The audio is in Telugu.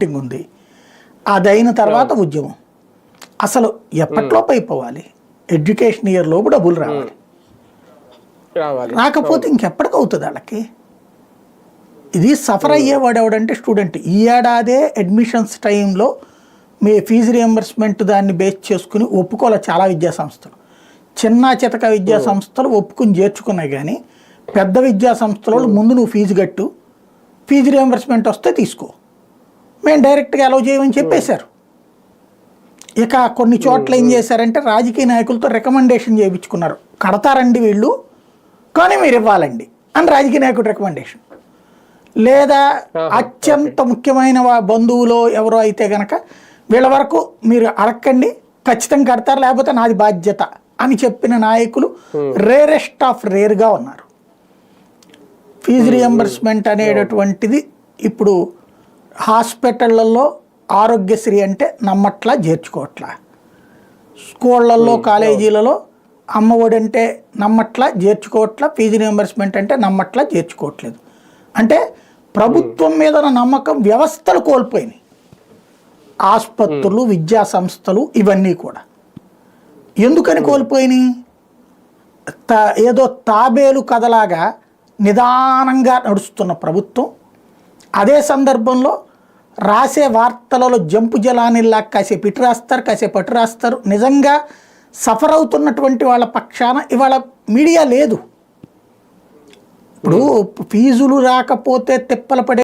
మీటింగ్ ఉంది, అదైన తర్వాత ఉద్యమం. అసలు ఎప్పట్లోపు అయిపోవాలి? ఎడ్యుకేషన్ ఇయర్ లోపు డబ్బులు రావాలి. రాకపోతే ఇంకెప్పటికవుతుంది వాళ్ళకి? ఇది సఫర్ అయ్యేవాడు ఎవడంటే స్టూడెంట్. ఈ ఏడాదే అడ్మిషన్స్ టైంలో మీ ఫీజు రియంబర్స్మెంట్ దాన్ని బేస్ చేసుకుని ఒప్పుకోలే చాలా విద్యా సంస్థలు. చిన్న చితక విద్యా సంస్థలు ఒప్పుకుని చేర్చుకున్నాయి, కానీ పెద్ద విద్యా సంస్థల ముందు నువ్వు ఫీజు కట్టు, ఫీజు రియంబర్స్మెంట్ వస్తే తీసుకో, మేము డైరెక్ట్గా అలౌ చేయమని చెప్పేశారు. ఇక కొన్ని చోట్ల ఏం చేశారంటే రాజకీయ నాయకులతో రికమెండేషన్ చేయించుకున్నారు, కడతారండి వీళ్ళు కానీ మీరు ఇవ్వాలండి అని రాజకీయ నాయకుడు రికమెండేషన్. లేదా అత్యంత ముఖ్యమైన బంధువులో ఎవరో అయితే గనక వీళ్ళ వరకు మీరు అడగండి, ఖచ్చితంగా కడతారు, లేకపోతే నాది బాధ్యత అని చెప్పిన నాయకులు రేరెస్ట్ ఆఫ్ రేర్గా ఉన్నారు. ఫీజు రియంబర్స్మెంట్ అనేటటువంటిది ఇప్పుడు హాస్పిటళ్లలో ఆరోగ్యశ్రీ అంటే నమ్మట్లా, చేర్చుకోవట్లా. స్కూళ్ళల్లో కాలేజీలలో అమ్మఒడి అంటే నమ్మట్లా, చేర్చుకోవట్లా. ఫీజు రియంబర్స్మెంట్ అంటే నమ్మట్లా, చేర్చుకోవట్లేదు. అంటే ప్రభుత్వం మీద నమ్మకం వ్యవస్థలు కోల్పోయినాయి. ఆసుపత్రులు, విద్యా సంస్థలు ఇవన్నీ కూడా ఎందుకని కోల్పోయినాయి? ఏదో తాబేలు కథలాగా నిదానంగా నడుస్తున్న ప్రభుత్వం అదే సందర్భంలో రాసే వార్తలలో జంపు జలానిలా కాసేపు ఇటు రాస్తారు, కాసేపు అటు రాస్తారు. నిజంగా సఫర్ అవుతున్నటువంటి వాళ్ళ పక్షాన ఇవాళ మీడియా లేదు. ఇప్పుడు ఫీజులు రాకపోతే తిప్పలు పడే